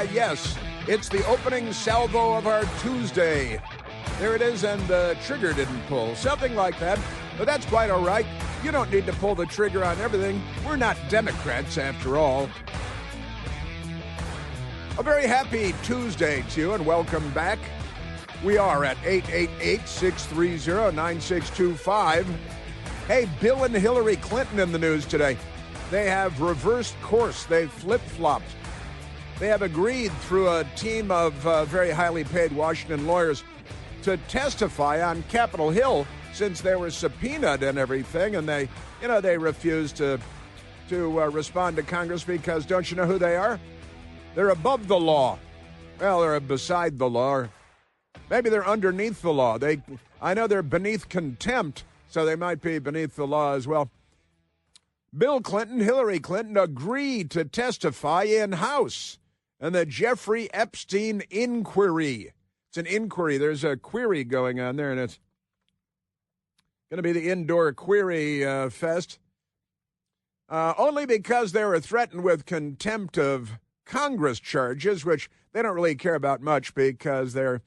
Yes, it's the opening salvo of our Tuesday. There it is, and the trigger didn't pull. Something like that, but that's quite all right. You don't need to pull the trigger on everything. We're not Democrats, after all. A very happy Tuesday to you, and welcome back. We are at 888-630-9625. Hey, Bill and Hillary Clinton in the news today. They have reversed course. They've flip-flopped. They have agreed through a team of very highly paid Washington lawyers to testify on Capitol Hill since they were subpoenaed and everything, and they refused to respond to Congress because don't you know who they are? They're above the law. Well, they're beside the law. Or maybe they're underneath the law. I know they're beneath contempt, so they might be beneath the law as well. Bill Clinton, Hillary Clinton agreed to testify in-house in the Jeffrey Epstein inquiry. It's an inquiry. There's a query going on there, and it's going to be the indoor query fest. Only because they were threatened with contempt of Congress charges, which they don't really care about much because they're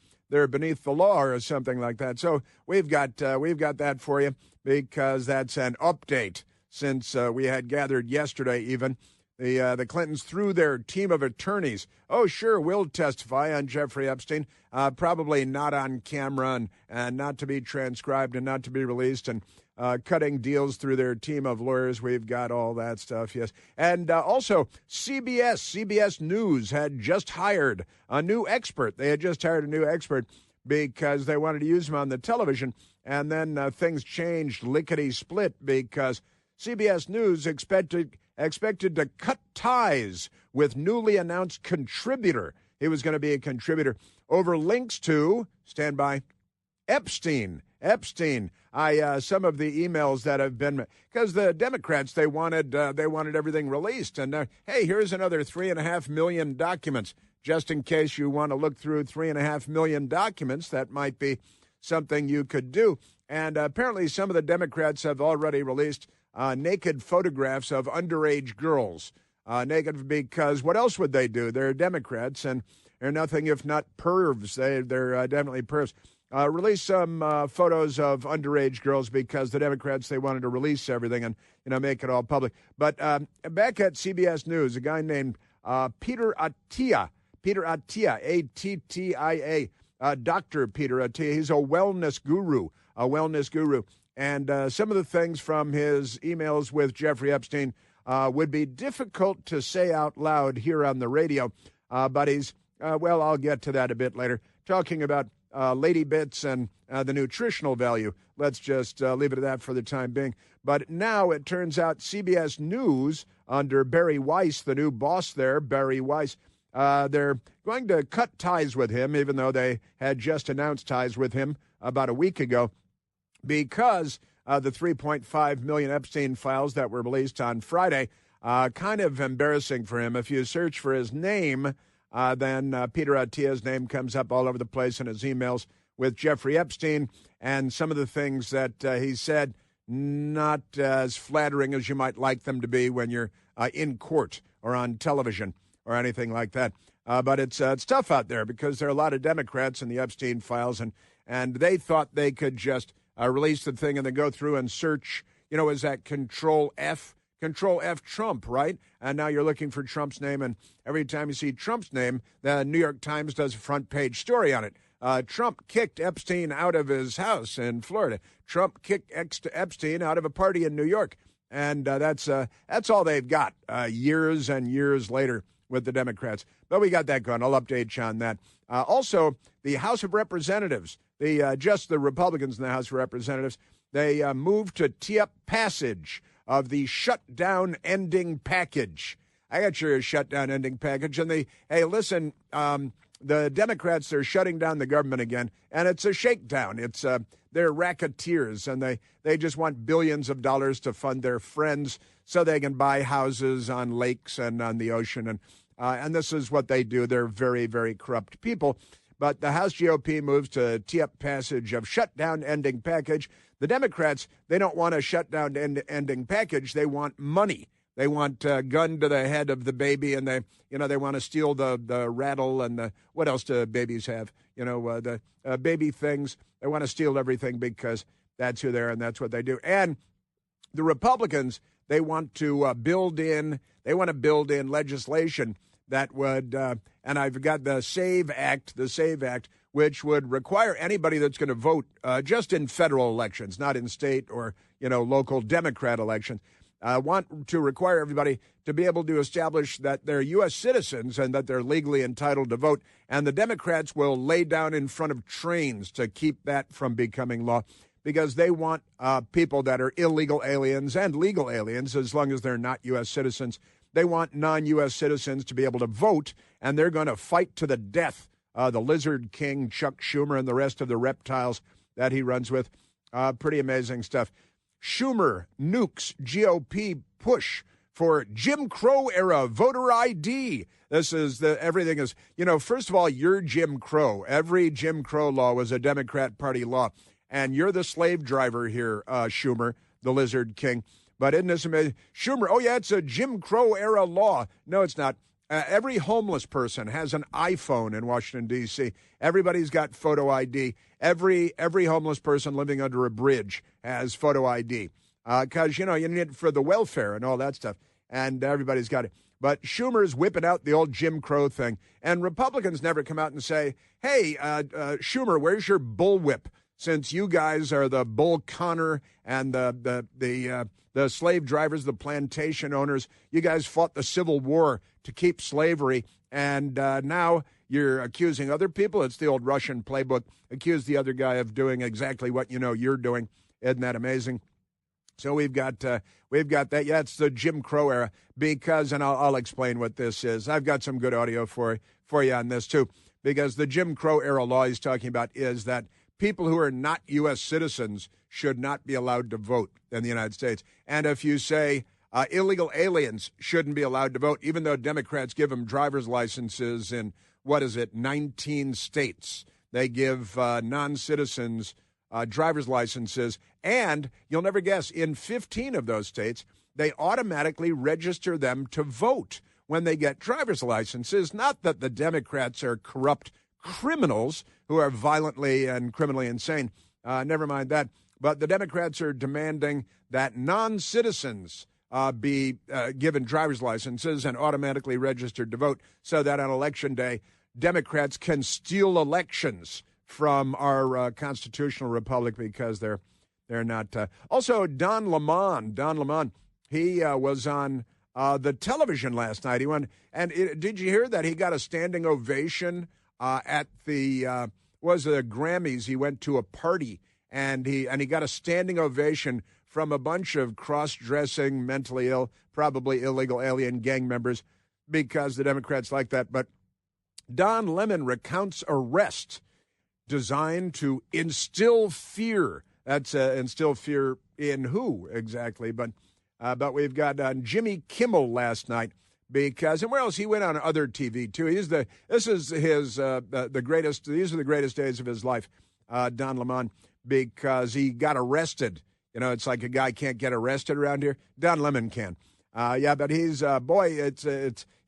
beneath the law or something like that. So we've got that for you because that's an update since we had gathered yesterday even. The Clintons, through their team of attorneys, oh, sure, we'll testify on Jeffrey Epstein, probably not on camera and not to be transcribed and not to be released, and cutting deals through their team of lawyers. We've got all that stuff, yes. And also, CBS News had just hired a new expert. They had just hired a new expert because they wanted to use him on the television, and then things changed lickety-split because CBS News expected to cut ties with newly announced contributor. He was going to be a contributor over links to, stand by, Epstein. Some of the emails that have been, because the Democrats, they wanted everything released. And hey, here's another 3.5 million documents. Just in case you want to look through 3.5 million documents, that might be something you could do. And apparently some of the Democrats have already released naked photographs of underage girls. Naked because what else would they do? They're Democrats, and they're nothing if not pervs. They're definitely pervs. Release some photos of underage girls because the Democrats, they wanted to release everything and make it all public. But back at CBS News, a guy named Peter Attia, A-T-T-I-A, Dr. Peter Attia. He's a wellness guru. And some of the things from his emails with Jeffrey Epstein would be difficult to say out loud here on the radio. But he's, I'll get to that a bit later, talking about lady bits and the nutritional value. Let's just leave it at that for the time being. But now it turns out CBS News, under Barry Weiss, the new boss there, Barry Weiss, they're going to cut ties with him, even though they had just announced ties with him about a week ago, because the 3.5 million Epstein files that were released on Friday, kind of embarrassing for him. If you search for his name, then Peter Attia's name comes up all over the place in his emails with Jeffrey Epstein, and some of the things that he said, not as flattering as you might like them to be when you're in court or on television or anything like that. But it's tough out there because there are a lot of Democrats in the Epstein files, and they thought they could just release the thing and then go through and search, is that Control F Trump, right? And now you're looking for Trump's name, and every time you see Trump's name, the New York Times does a front page story on it. Trump kicked Epstein out of his house in Florida. Trump kicked Epstein out of a party in New York. And that's all they've got years and years later with the Democrats. But we got that going. I'll update you on that. Also, the House of Representatives, just the Republicans in the House of Representatives, they moved to tee up passage of the shutdown ending package. I got your shutdown ending package. And hey, listen, the Democrats are shutting down the government again, and it's a shakedown. It's they're racketeers, and they just want billions of dollars to fund their friends so they can buy houses on lakes and on the ocean. And this is what they do. They're very, very corrupt people. But the House GOP moves to tee up passage of shutdown ending package. The Democrats, they don't want a shutdown ending package. They want money. They want a gun to the head of the baby, and they want to steal the rattle and what else do babies have? The baby things. They want to steal everything because that's who they are and that's what they do. And the Republicans, they want to build in legislation that would, and I've got the SAVE Act, which would require anybody that's going to vote just in federal elections, not in state or, local Democrat elections, want to require everybody to be able to establish that they're U.S. citizens and that they're legally entitled to vote. And the Democrats will lay down in front of trains to keep that from becoming law because they want people that are illegal aliens and legal aliens, as long as they're not U.S. citizens. They want non-U.S. citizens to be able to vote, and they're going to fight to the death the Lizard King, Chuck Schumer, and the rest of the reptiles that he runs with. Pretty amazing stuff. Schumer nukes GOP push for Jim Crow era voter ID. This is everything is, first of all, you're Jim Crow. Every Jim Crow law was a Democrat Party law. And you're the slave driver here, Schumer, the Lizard King. But isn't this amazing? Schumer, oh, yeah, it's a Jim Crow era law. No, it's not. Every homeless person has an iPhone in Washington, D.C. Everybody's got photo ID. Every homeless person living under a bridge has photo ID because, you need it for the welfare and all that stuff. And everybody's got it. But Schumer's whipping out the old Jim Crow thing. And Republicans never come out and say, hey, Schumer, where's your bullwhip? Since you guys are the Bull Connor and the slave drivers, the plantation owners, you guys fought the Civil War to keep slavery, and now you're accusing other people. It's the old Russian playbook. Accuse the other guy of doing exactly what you're doing. Isn't that amazing? So we've got that. Yeah, it's the Jim Crow era because, and I'll explain what this is. I've got some good audio for you on this too, because the Jim Crow era law he's talking about is that people who are not U.S. citizens should not be allowed to vote in the United States. And if you say illegal aliens shouldn't be allowed to vote, even though Democrats give them driver's licenses in, 19 states. They give non-citizens driver's licenses. And you'll never guess, in 15 of those states, they automatically register them to vote when they get driver's licenses. Not that the Democrats are corrupt criminals who are violently and criminally insane. Never mind that. But the Democrats are demanding that non-citizens be given driver's licenses and automatically registered to vote so that on Election Day, Democrats can steal elections from our constitutional republic because they're not. Also, Don Lemon, he was on the television last night. He won, and did you hear that he got a standing ovation at the Grammys? He went to a party and he got a standing ovation from a bunch of cross-dressing, mentally ill, probably illegal alien gang members because the Democrats like that. But Don Lemon recounts arrest designed to instill fear. That's instill fear in who exactly? But we've got Jimmy Kimmel last night because, and where else? He went on other TV too. This is his the greatest. These are the greatest days of his life, Don Lemon, because he got arrested. It's like a guy can't get arrested around here. Don Lemon can. But he's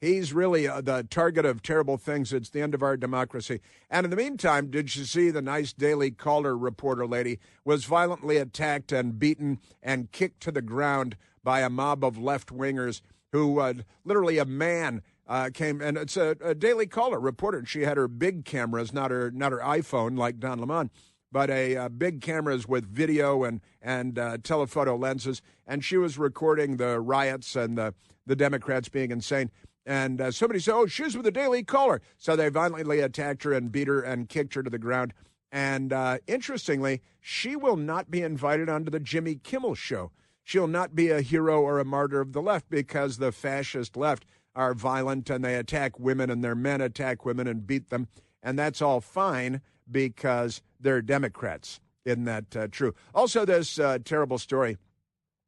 he's really the target of terrible things. It's the end of our democracy. And in the meantime, did you see the nice Daily Caller reporter lady was violently attacked and beaten and kicked to the ground by a mob of left-wingers who literally a man came, and it's a Daily Caller reporter. She had her big cameras, not her iPhone like Don Lemon, but big cameras with video and telephoto lenses, and she was recording the riots and the Democrats being insane. And somebody said, oh, she's with the Daily Caller. So they violently attacked her and beat her and kicked her to the ground. And interestingly, she will not be invited onto the Jimmy Kimmel show. She'll not be a hero or a martyr of the left because the fascist left are violent and they attack women and their men attack women and beat them. And that's all fine because they're Democrats. Isn't that true? Also, this terrible story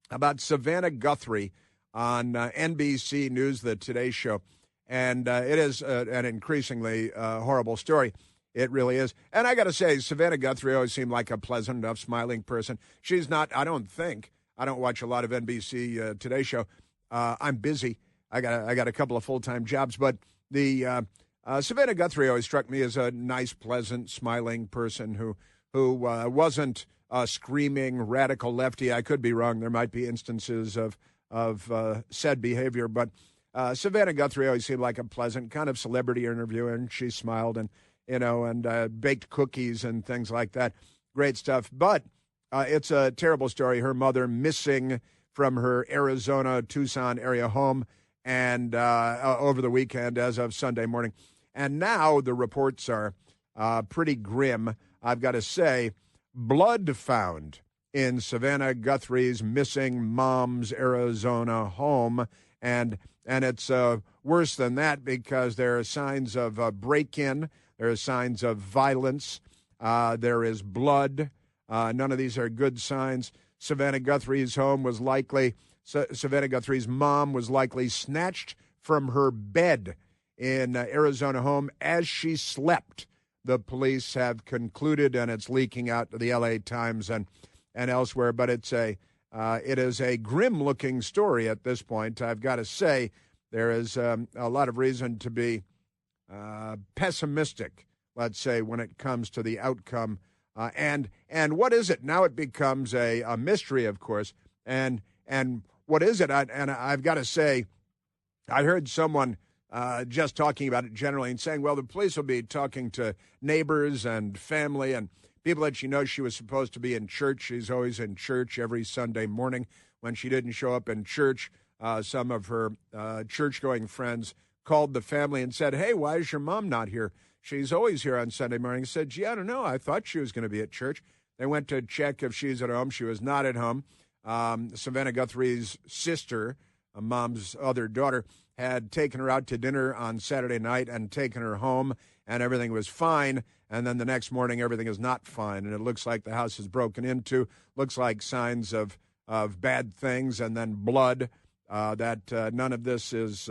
about Savannah Guthrie on NBC News, the Today Show. And it is an increasingly horrible story. It really is. And I got to say, Savannah Guthrie always seemed like a pleasant enough, smiling person. She's not, I don't watch a lot of NBC Today Show. I'm busy. I got a couple of full-time jobs, but the Savannah Guthrie always struck me as a nice, pleasant, smiling person who wasn't a screaming radical lefty. I could be wrong. There might be instances of said behavior, but Savannah Guthrie always seemed like a pleasant kind of celebrity interviewer, and she smiled and baked cookies and things like that. Great stuff. But it's a terrible story. Her mother missing from her Arizona, Tucson area home and over the weekend as of Sunday morning. And now the reports are pretty grim. I've got to say, blood found in Savannah Guthrie's missing mom's Arizona home. And it's worse than that because there are signs of break-in. There are signs of violence. There is blood. None of these are good signs. Savannah Guthrie's home was likely, Savannah Guthrie's mom was likely snatched from her bed in Arizona home as she slept. The police have concluded, and it's leaking out to the L.A. Times and elsewhere. But it is a grim-looking story at this point. I've got to say there is a lot of reason to be pessimistic, let's say, when it comes to the outcome. And what is it? Now it becomes a mystery, of course. And what is it? I've got to say, I heard someone just talking about it generally and saying, well, the police will be talking to neighbors and family and people that she knows she was supposed to be in church. She's always in church every Sunday morning. When she didn't show up in church, some of her church-going friends called the family and said, hey, why is your mom not here? She's always here on Sunday morning. He said, gee, I don't know. I thought she was going to be at church. They went to check if she's at home. She was not at home. Savannah Guthrie's sister, mom's other daughter, had taken her out to dinner on Saturday night and taken her home, and everything was fine. And then the next morning, everything is not fine, and it looks like the house is broken into. Looks like signs of bad things, and then blood. None of this is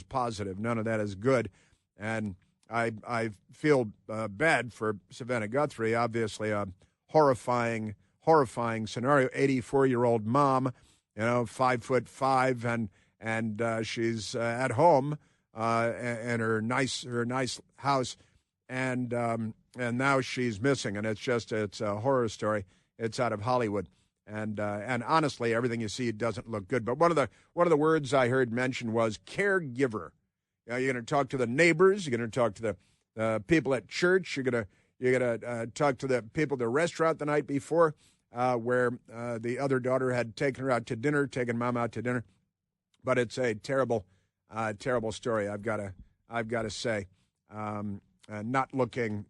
positive. None of that is good, and I feel bad for Savannah Guthrie. Obviously, a horrifying scenario. 84-year-old mom, 5'5", and she's at home in her nice house, and now she's missing, and it's a horror story. It's out of Hollywood, and honestly, everything you see doesn't look good. But one of the words I heard mentioned was caregiver. You're going to talk to the neighbors. You're going to talk to the people at church. You're going to talk to the people at the restaurant the night before, where the other daughter had taken her out to dinner, taken mom out to dinner. But it's a terrible story. I've got to say, not looking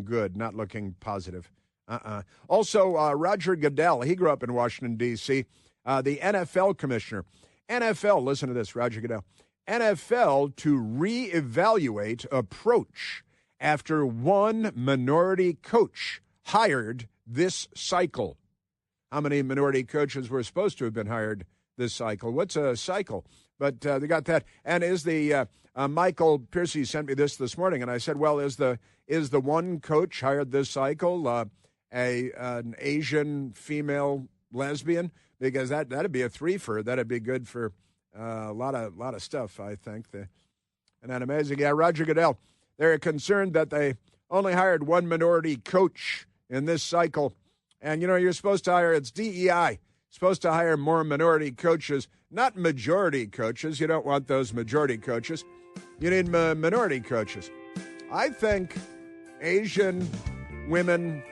good, not looking positive. Also, Roger Goodell. He grew up in Washington D.C. The NFL commissioner. NFL. Listen to this, Roger Goodell. NFL to reevaluate approach after one minority coach hired this cycle. How many minority coaches were supposed to have been hired this cycle? What's a cycle? But they got that. And is the Michael Piercy sent me this morning, and I said, well, is the one coach hired this cycle an Asian female lesbian? Because that'd be a threefer. That'd be good for a lot of stuff, I think. And then amazing. Yeah, Roger Goodell. They're concerned that they only hired one minority coach in this cycle. And, you're supposed to hire, it's DEI, supposed to hire more minority coaches, not majority coaches. You don't want those majority coaches. You need minority coaches. I think Asian women,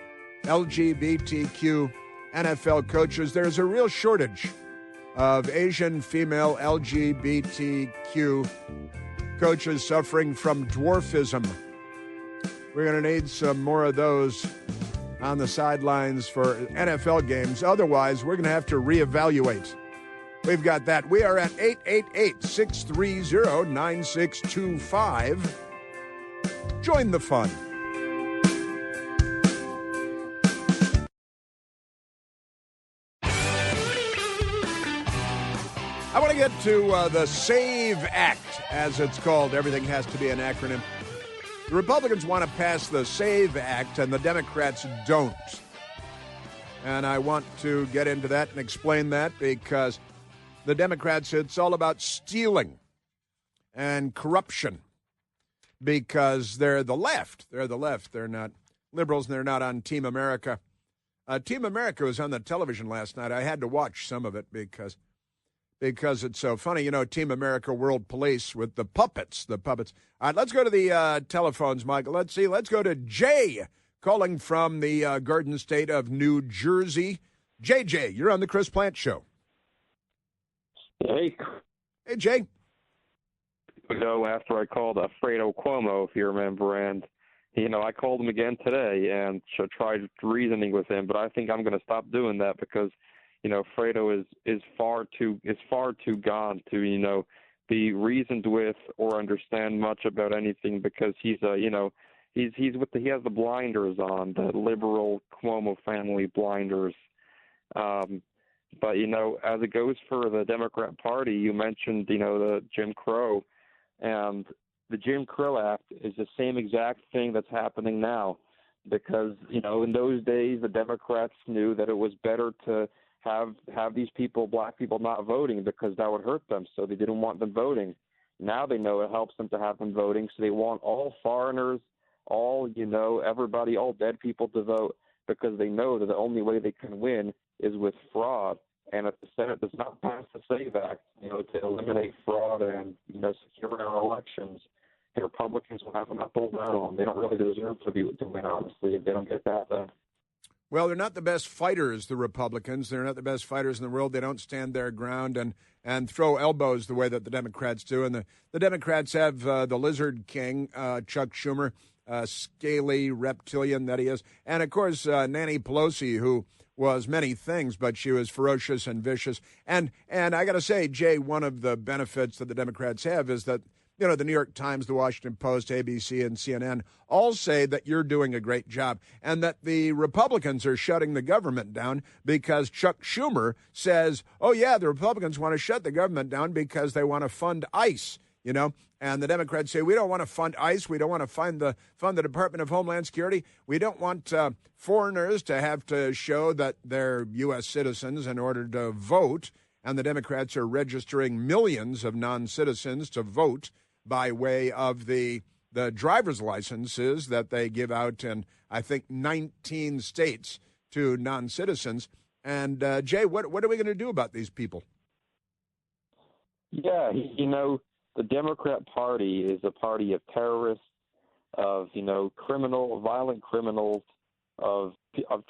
LGBTQ NFL coaches, there's a real shortage of Asian female LGBTQ coaches suffering from dwarfism. We're going to need some more of those on the sidelines for NFL games. Otherwise, we're going to have to reevaluate. We've got that. We are at 888-630-9625. Join the fun. I want to get to the SAVE Act, as it's called. Everything has to be an acronym. The Republicans want to pass the SAVE Act, and the Democrats don't. And I want to get into that and explain that because the Democrats, it's all about stealing and corruption because they're the left. They're the left. They're not liberals, and they're not on Team America. Team America was on the television last night. I had to watch some of it because it's so funny. You know, Team America World Police with the puppets. All right, let's go to the telephones, Michael. Let's see. Let's go to Jay calling from the Garden State of New Jersey. JJ, you're on the Chris Plant Show. Hey. Hey, Jay. After I called Fredo Cuomo, if you remember, and I called him again today and tried reasoning with him, but I think I'm going to stop doing that because, Fredo is far too gone to, be reasoned with or understand much about anything because he has the blinders on, the liberal Cuomo family blinders. But, as it goes for the Democrat Party, you mentioned, the Jim Crow, and the Jim Crow Act is the same exact thing that's happening now because, in those days, the Democrats knew that it was better to have these people, black people, not voting because that would hurt them, so they didn't want them voting. Now they know it helps them to have them voting, so they want all foreigners, all, everybody, all dead people to vote because they know that the only way they can win is with fraud. And if the Senate does not pass the SAVE Act, to eliminate fraud and, secure our elections, the Republicans will have an uphill battle. They don't really deserve to win, honestly, if they don't get that done. Well, they're not the best fighters, the Republicans. They're not the best fighters in the world. They don't stand their ground and throw elbows the way that the Democrats do. And the Democrats have the Lizard King, Chuck Schumer, scaly reptilian that he is. And, of course, Nancy Pelosi, who was many things, but she was ferocious and vicious. And I got to say, Jay, one of the benefits that the Democrats have is that, the New York Times, the Washington Post, ABC, and CNN all say that you're doing a great job and that the Republicans are shutting the government down because Chuck Schumer says, oh, yeah, the Republicans want to shut the government down because they want to fund ICE, And the Democrats say, we don't want to fund ICE. We don't want to fund the Department of Homeland Security. We don't want foreigners to have to show that they're U.S. citizens in order to vote. And the Democrats are registering millions of non-citizens to vote by way of the driver's licenses that they give out in, I think, 19 states to non-citizens. And, Jay, what are we going to do about these people? Yeah, the Democrat Party is a party of terrorists, of, violent criminals, of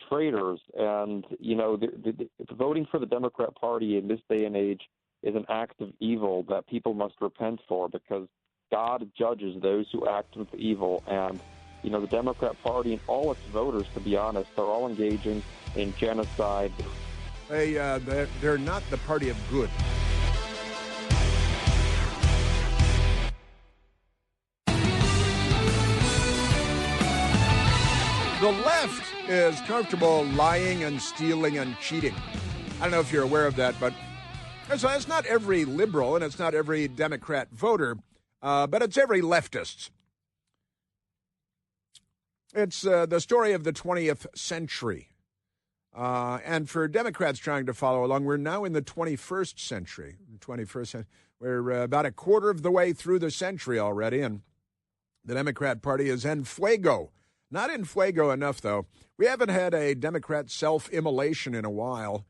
traitors. And, the voting for the Democrat Party in this day and age is an act of evil that people must repent for because God judges those who act with evil. And, the Democrat Party and all its voters, to be honest, are all engaging in genocide. They're not the party of good. The left is comfortable lying and stealing and cheating. I don't know if you're aware of that, but it's not every liberal and it's not every Democrat voter, but it's every leftist. It's the story of the 20th century. And for Democrats trying to follow along, we're now in the 21st century. We're about a quarter of the way through the century already, and the Democrat Party is en fuego. Not in fuego enough, though. We haven't had a Democrat self-immolation in a while.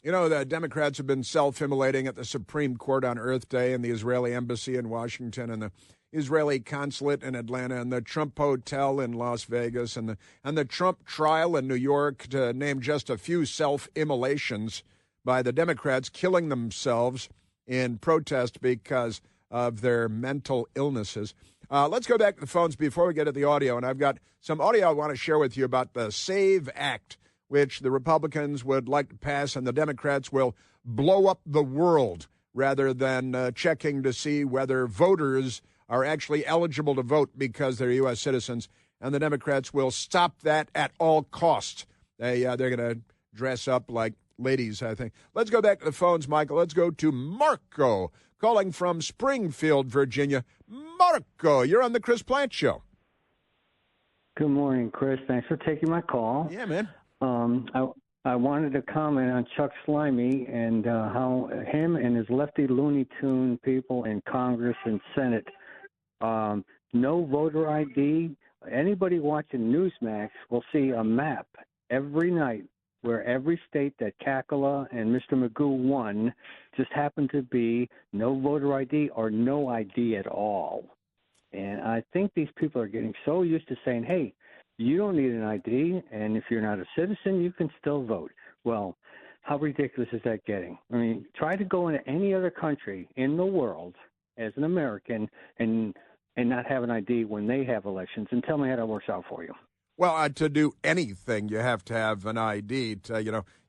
The Democrats have been self-immolating at the Supreme Court on Earth Day and the Israeli Embassy in Washington and the Israeli Consulate in Atlanta and the Trump Hotel in Las Vegas and the Trump trial in New York, to name just a few self-immolations by the Democrats killing themselves in protest because of their mental illnesses. Let's go back to the phones before we get to the audio, and I've got some audio I want to share with you about the SAVE Act, which the Republicans would like to pass, and the Democrats will blow up the world rather than checking to see whether voters are actually eligible to vote because they're U.S. citizens, and the Democrats will stop that at all costs. They're going to dress up like ladies, I think. Let's go back to the phones, Michael. Let's go to Marco, calling from Springfield, Virginia. Marco, you're on the Chris Plant Show. Good morning, Chris. Thanks for taking my call. Yeah, man. I I wanted to comment on Chuck Slimy and how him and his lefty Looney Tune people in Congress and Senate, no voter ID. Anybody watching Newsmax will see a map every night where every state that Kakala and Mr. Magoo won just happened to be no voter ID or no ID at all. And I think these people are getting so used to saying, hey, you don't need an ID, and if you're not a citizen, you can still vote. Well, how ridiculous is that getting? I mean, try to go into any other country in the world as an American and not have an ID when they have elections, and tell me how that works out for you. Well, to do anything, you have to have an ID.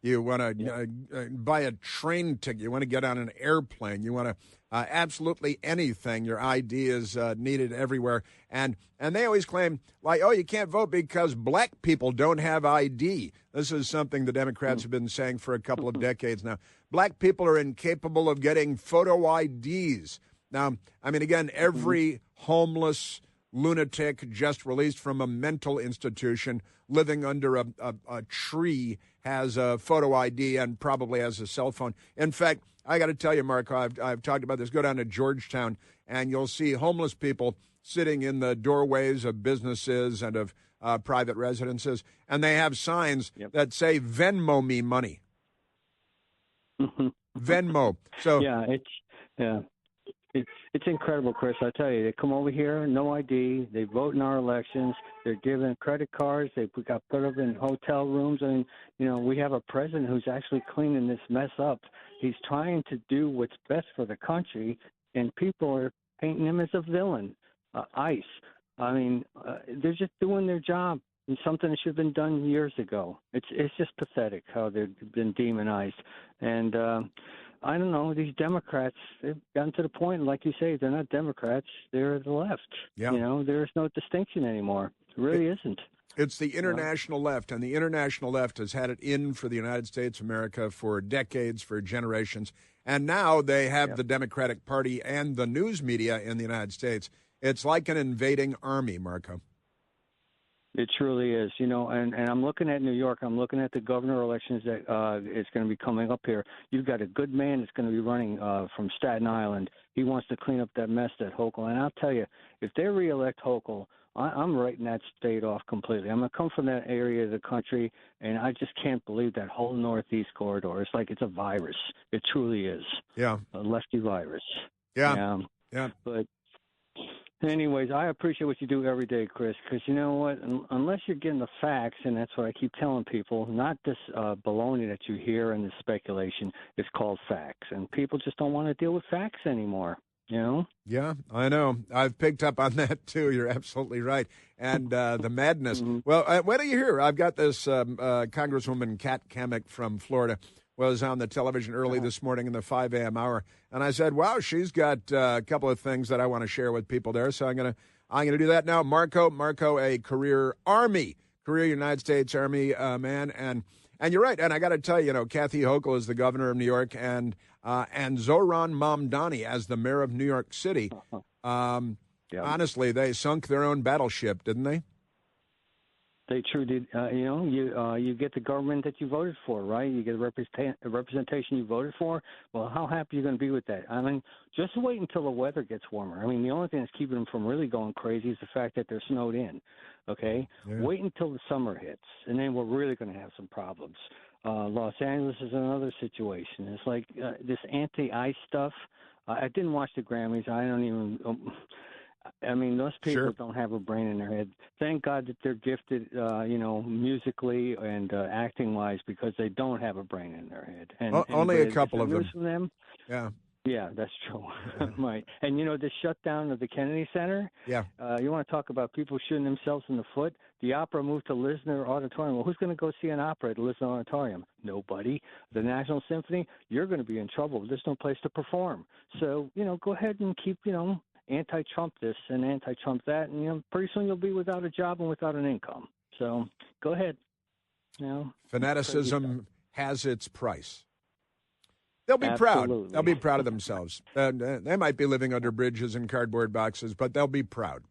You want to buy a train ticket. You want to get on an airplane. You want to absolutely anything. Your ID is needed everywhere. And they always claim, like, oh, you can't vote because black people don't have ID. This is something the Democrats have been saying for a couple of decades now. Black people are incapable of getting photo IDs. Now, I mean, again, every homeless lunatic just released from a mental institution living under a tree has a photo ID and probably has a cell phone. In fact, I got to tell you, Marco, I've talked about this. Go down to Georgetown, and you'll see homeless people sitting in the doorways of businesses and of private residences, and they have signs that say, Venmo me money. Venmo. So It's incredible, Chris. I tell you, they come over here, no ID. They vote in our elections. They're given credit cards. They got put up in hotel rooms. I mean, we have a president who's actually cleaning this mess up. He's trying to do what's best for the country, and people are painting him as a villain. ICE. I mean, they're just doing their job. It's something that should have been done years ago. It's just pathetic how they've been demonized. And I don't know, these Democrats, they've gotten to the point, like you say, they're not Democrats, they're the left. Yeah. There's no distinction anymore. It really isn't. It's the international left, and the international left has had it in for the United States of America for decades, for generations. And now they have the Democratic Party and the news media in the United States. It's like an invading army, Marco. It truly is, and I'm looking at New York. I'm looking at the governor elections that is going to be coming up here. You've got a good man that's going to be running from Staten Island. He wants to clean up that mess at Hochul. And I'll tell you, if they reelect Hochul, I'm writing that state off completely. I'm going to come from that area of the country, and I just can't believe that whole Northeast corridor. It's like it's a virus. It truly is. Yeah. A lefty virus. Yeah. But anyways, I appreciate what you do every day, Chris, because you know what? Unless you're getting the facts, and that's what I keep telling people, not this baloney that you hear and the speculation, it's called facts. And people just don't want to deal with facts anymore, Yeah, I know. I've picked up on that, too. You're absolutely right. And the madness. Well, what do you hear? I've got this Congresswoman Kat Kamek from Florida was on the television early this morning in the 5 a.m. hour, and I said, "Wow, she's got a couple of things that I want to share with people there." So I'm gonna do that now. Marco, a career United States Army man, and you're right. And I got to tell you, Kathy Hochul is the governor of New York, and Zohran Mamdani as the mayor of New York City. Honestly, they sunk their own battleship, didn't they? They sure did. You get the government that you voted for, right? You get a representation you voted for. Well, how happy are you going to be with that? I mean, just wait until the weather gets warmer. I mean, the only thing that's keeping them from really going crazy is the fact that they're snowed in, okay? Yeah. Wait until the summer hits, and then we're really going to have some problems. Los Angeles is another situation. It's like this anti-ice stuff. I didn't watch the Grammys. I don't even I mean, those people don't have a brain in their head. Thank God that they're gifted, musically and acting-wise, because they don't have a brain in their head. And only a couple of them. From them. Yeah, that's true. Right. And, the shutdown of the Kennedy Center? Yeah. You want to talk about people shooting themselves in the foot? The opera moved to Lisner Auditorium. Well, who's going to go see an opera at the Lisner Auditorium? Nobody. The National Symphony? You're going to be in trouble. There's no place to perform. So, go ahead and keep, anti-Trump this and anti-Trump that, and pretty soon you'll be without a job and without an income. So go ahead. Fanaticism has its price. They'll be Absolutely. proud. They'll be proud of themselves. They might be living under bridges and cardboard boxes, but they'll be proud.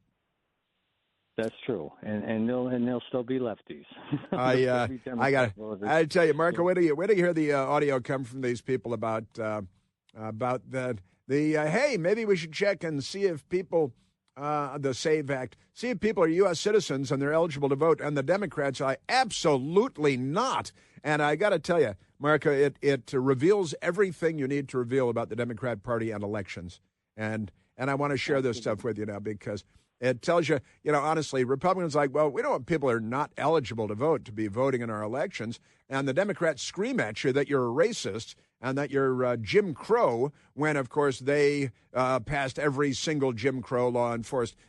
That's true, and they'll still be lefties. I tell you, Marco, wait till you hear the audio come from these people about the hey, maybe we should check and see if people the SAVE Act, see if people are U.S. citizens and they're eligible to vote. And the Democrats are absolutely not. And I got to tell you, Marco, it reveals everything you need to reveal about the Democrat Party and elections. And I want to share this stuff with you now because it tells you, honestly, Republicans are like, well, we don't want people who are not eligible to vote to be voting in our elections. And the Democrats scream at you that you're a racist and that you're Jim Crow when, of course, they passed every single Jim Crow law and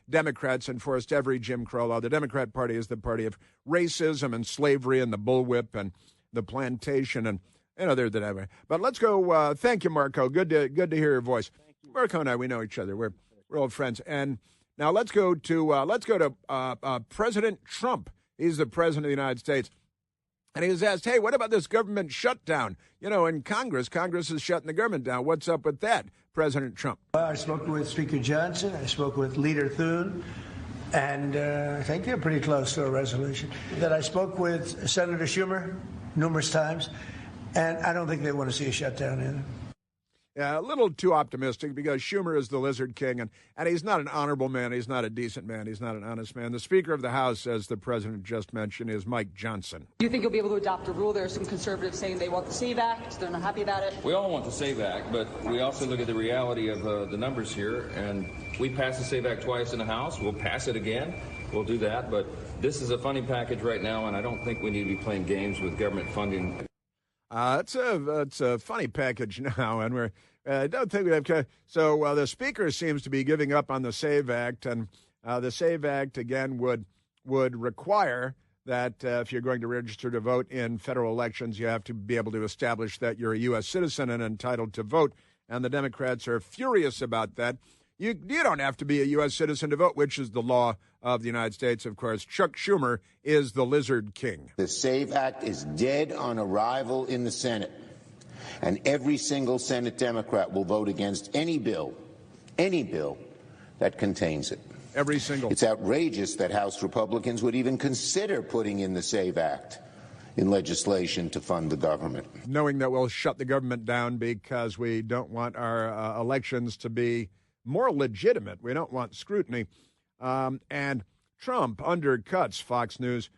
Democrats enforced every Jim Crow law. The Democrat Party is the party of racism and slavery and the bullwhip and the plantation and they're the Democrat. But let's go. Thank you, Marco. Good to hear your voice. Marco and I, we know each other. We're old friends. And now let's go to President Trump. He's the president of the United States. And he was asked, hey, what about this government shutdown? In Congress is shutting the government down. What's up with that, President Trump? I spoke with Speaker Johnson. I spoke with Leader Thune. And I think they're pretty close to a resolution. That I spoke with Senator Schumer numerous times. And I don't think they want to see a shutdown either. Yeah, a little too optimistic because Schumer is the lizard king, and he's not an honorable man. He's not a decent man. He's not an honest man. The Speaker of the House, as the President just mentioned, is Mike Johnson. Do you think you'll be able to adopt a rule? There are some conservatives saying they want the SAVE Act. They're not happy about it. We all want the SAVE Act, but we also look at the reality of the numbers here, and we passed the SAVE Act twice in the House. We'll pass it again. We'll do that, but this is a funding package right now, and I don't think we need to be playing games with government funding. It's a funny package now, and I don't think we have. So the Speaker seems to be giving up on the SAVE Act, and the SAVE Act again would require that if you're going to register to vote in federal elections, you have to be able to establish that you're a U.S. citizen and entitled to vote. And the Democrats are furious about that. You don't have to be a U.S. citizen to vote, which is the law of the United States. Of course, Chuck Schumer is the lizard king. The SAVE Act is dead on arrival in the Senate. And every single Senate Democrat will vote against any bill that contains it. Every single. It's outrageous that House Republicans would even consider putting in the SAVE Act in legislation to fund the government. Knowing that we'll shut the government down because we don't want our elections to be more legitimate. We don't want scrutiny. And Trump undercuts Fox News.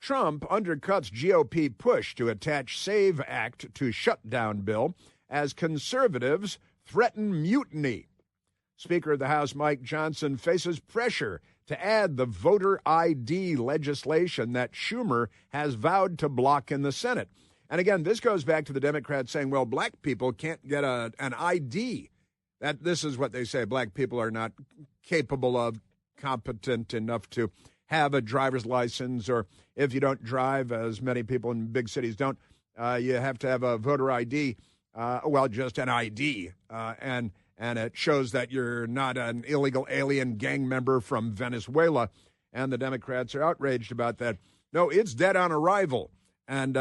Trump undercuts GOP push to attach SAVE Act to shutdown bill as conservatives threaten mutiny. Speaker of the House Mike Johnson faces pressure to add the voter ID legislation that Schumer has vowed to block in the Senate. And again, this goes back to the Democrats saying, well, black people can't get an ID. This is what they say. Black people are not capable of, competent enough to have a driver's license, or if you don't drive, as many people in big cities don't, you have to have a voter ID, just an ID, and it shows that you're not an illegal alien gang member from Venezuela, and the Democrats are outraged about that. No, it's dead on arrival, and,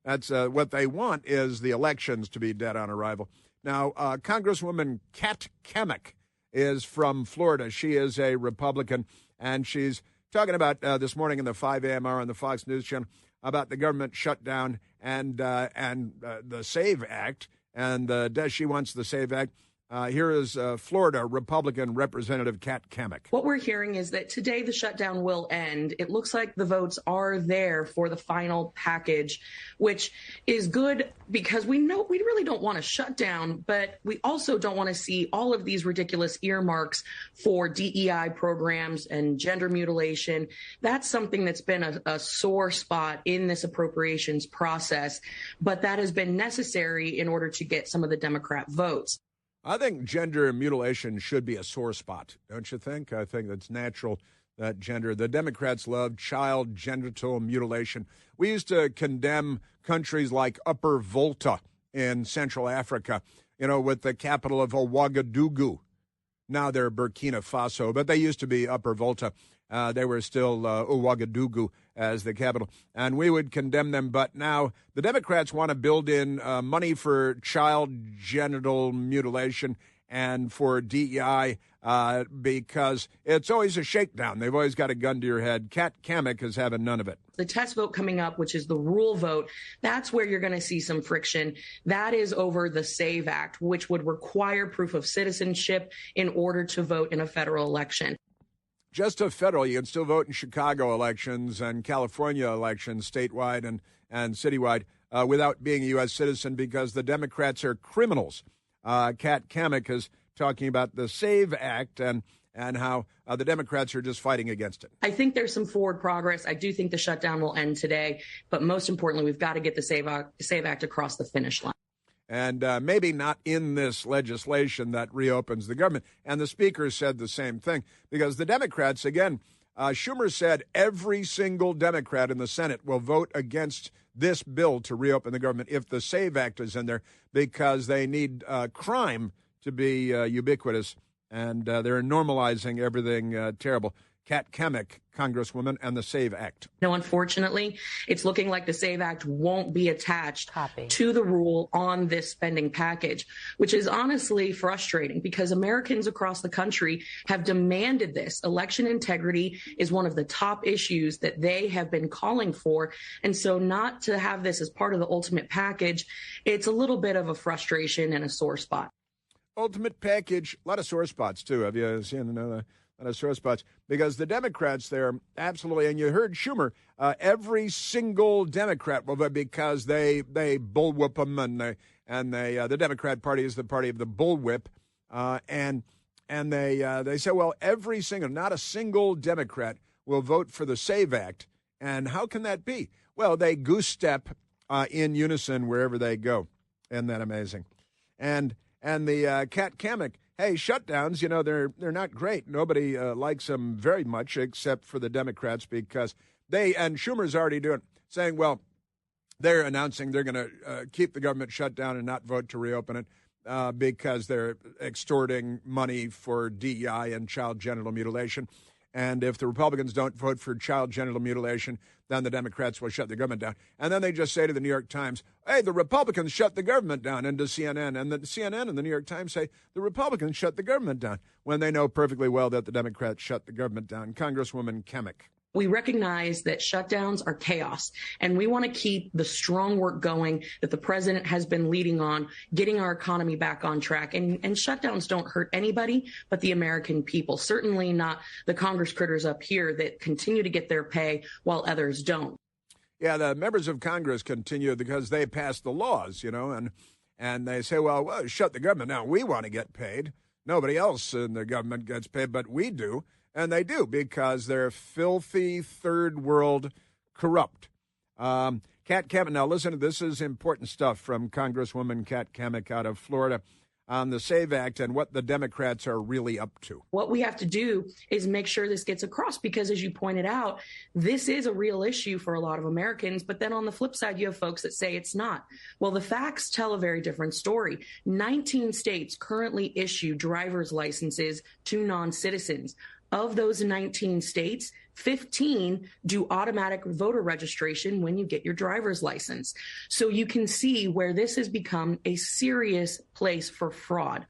that's what they want is the elections to be dead on arrival. Now, Congresswoman Kat Kamek is from Florida. She is a Republican, and she's talking about this morning in the 5 a.m. hour on the Fox News Channel about the government shutdown and the SAVE Act, and she wants the SAVE Act. Here is Florida Republican Representative Kat Kamek. What we're hearing is that today the shutdown will end. It looks like the votes are there for the final package, which is good because we really don't want to shut down, but we also don't want to see all of these ridiculous earmarks for DEI programs and gender mutilation. That's something that's been a sore spot in this appropriations process, but that has been necessary in order to get some of the Democrat votes. I think gender mutilation should be a sore spot, don't you think? I think that's natural, that the Democrats love child genital mutilation. We used to condemn countries like Upper Volta in Central Africa, with the capital of Ouagadougou. Now they're Burkina Faso, but they used to be Upper Volta. They were still Ouagadougou as the capital, and we would condemn them. But now the Democrats want to build in money for child genital mutilation and for DEI because it's always a shakedown. They've always got a gun to your head. Kat Kamik is having none of it. The test vote coming up, which is the rule vote, that's where you're going to see some friction. That is over the SAVE Act, which would require proof of citizenship in order to vote in a federal election. Just a federal, you can still vote in Chicago elections and California elections, statewide and citywide, without being a U.S. citizen because the Democrats are criminals. Kat Kamik is talking about the SAVE Act and how the Democrats are just fighting against it. I think there's some forward progress. I do think the shutdown will end today. But most importantly, we've got to get the SAVE Act across the finish line. And maybe not in this legislation that reopens the government. And the speaker said the same thing because the Democrats, again, Schumer said every single Democrat in the Senate will vote against this bill to reopen the government if the SAVE Act is in there because they need crime to be ubiquitous. And they're normalizing everything terrible. Kat Kamik, Congresswoman, and the SAVE Act. No, unfortunately, it's looking like the SAVE Act won't be attached to the rule on this spending package, which is honestly frustrating because Americans across the country have demanded this. Election integrity is one of the top issues that they have been calling for. And so not to have this as part of the ultimate package, it's a little bit of a frustration and a sore spot. Ultimate package, a lot of sore spots, too. Have you seen another? Of sore spots because the Democrats there absolutely, and you heard Schumer, every single Democrat will vote because they bullwhip them and the Democrat Party is the party of the bullwhip, and they say, well, not a single Democrat will vote for the SAVE Act, and how can that be? Well, they goose step in unison wherever they go. Isn't that amazing? And the Kat Kamik. Hey, shutdowns, they're not great. Nobody likes them very much except for the Democrats because and Schumer's already saying, well, they're announcing they're going to keep the government shut down and not vote to reopen it because they're extorting money for DEI and child genital mutilation. And if the Republicans don't vote for child genital mutilation, then the Democrats will shut the government down. And then they just say to the New York Times, hey, the Republicans shut the government down, and to CNN. And the CNN and the New York Times say the Republicans shut the government down when they know perfectly well that the Democrats shut the government down. Congresswoman Kamik. We recognize that shutdowns are chaos, and we want to keep the strong work going that the president has been leading on, getting our economy back on track. And shutdowns don't hurt anybody but the American people, certainly not the Congress critters up here that continue to get their pay while others don't. Yeah, the members of Congress continue because they pass the laws, and they say, well, shut the government down. We want to get paid. Nobody else in the government gets paid, but we do. And they do because they're filthy, third world corrupt. Kat Kamik, now listen, this is important stuff from Congresswoman Kat Kamik out of Florida on the SAVE Act and what the Democrats are really up to. What we have to do is make sure this gets across because, as you pointed out, this is a real issue for a lot of Americans. But then on the flip side, you have folks that say it's not. Well, the facts tell a very different story. 19 states currently issue driver's licenses to non-citizens. Of those 19 states, 15 do automatic voter registration when you get your driver's license. So you can see where this has become a serious place for fraud.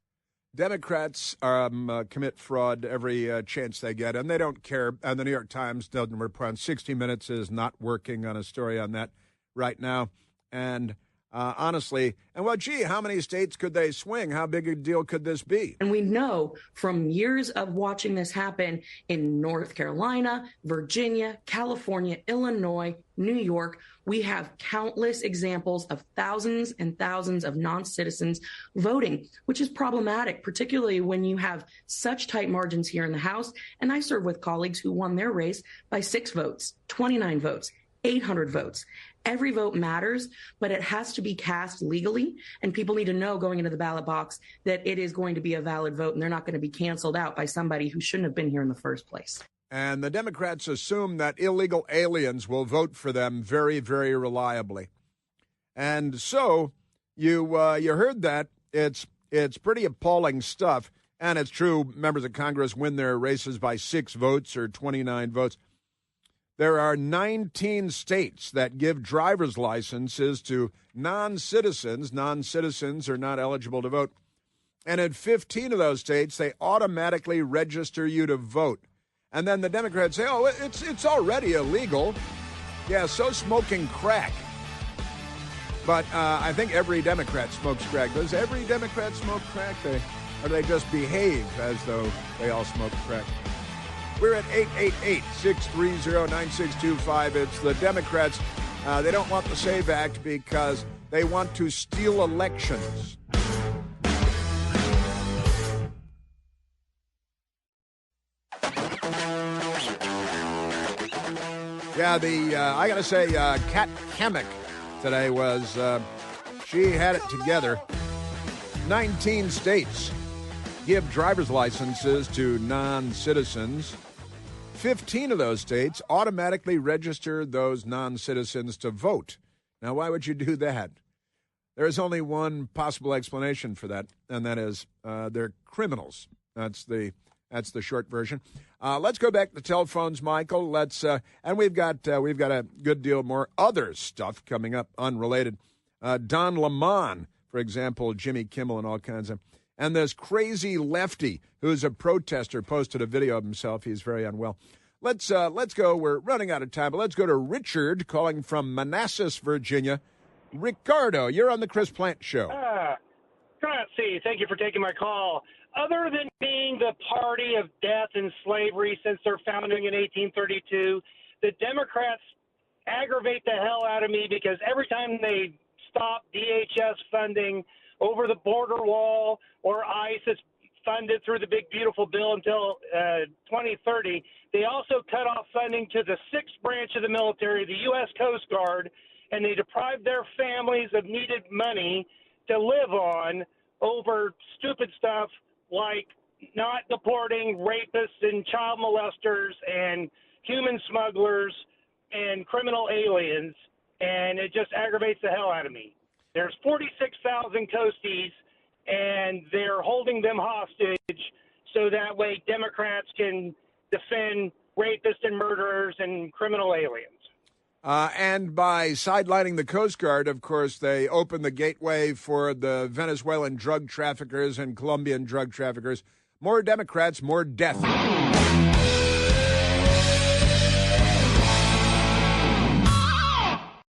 Democrats commit fraud every chance they get, and they don't care. And the New York Times doesn't report on 60 Minutes is not working on a story on that right now. And honestly, how many states could they swing? How big a deal could this be? And we know from years of watching this happen in North Carolina, Virginia, California, Illinois, New York, we have countless examples of thousands and thousands of non-citizens voting, which is problematic, particularly when you have such tight margins here in the House. And I serve with colleagues who won their race by 6 votes, 29 votes, 800 votes. Every vote matters, but it has to be cast legally, and people need to know going into the ballot box that it is going to be a valid vote, and they're not going to be canceled out by somebody who shouldn't have been here in the first place. And the Democrats assume that illegal aliens will vote for them very, very reliably. And so you heard that. It's pretty appalling stuff, and it's true. Members of Congress win their races by 6 votes or 29 votes. There are 19 states that give driver's licenses to non-citizens. Non-citizens are not eligible to vote. And in 15 of those states, they automatically register you to vote. And then the Democrats say, oh, it's already illegal. Yeah, so smoking crack. But I think every Democrat smokes crack. Does every Democrat smoke crack? Or they just behave as though they all smoke crack? We're at 888-630-9625. It's the Democrats. They don't want the SAVE Act because they want to steal elections. Yeah, I got to say, Kat Hammock today was, she had it together. 19 states give driver's licenses to non-citizens. 15 of those states automatically register those non-citizens to vote. Now, why would you do that? There is only one possible explanation for that, and that is they're criminals. That's the short version. Let's go back to the telephones, Michael. And we've got a good deal more other stuff coming up, unrelated. Don Lemon, for example, Jimmy Kimmel, and all kinds of. And this crazy lefty who's a protester posted a video of himself. He's very unwell. Let's go. We're running out of time, but let's go to Richard calling from Manassas, Virginia. Ricardo, you're on the Chris Plant Show. Grazie. Thank you for taking my call. Other than being the party of death and slavery since their founding in 1832, the Democrats aggravate the hell out of me because every time they stop DHS funding over the border wall or ICE is funded through the big, beautiful bill until 2030, they also cut off funding to the sixth branch of the military, the U.S. Coast Guard, and they deprive their families of needed money to live on over stupid stuff like not deporting rapists and child molesters and human smugglers and criminal aliens, and it just aggravates the hell out of me. There's 46,000 Coasties, and they're holding them hostage so that way Democrats can defend rapists and murderers and criminal aliens. And by sidelining the Coast Guard, of course, they open the gateway for the Venezuelan drug traffickers and Colombian drug traffickers. More Democrats, more death.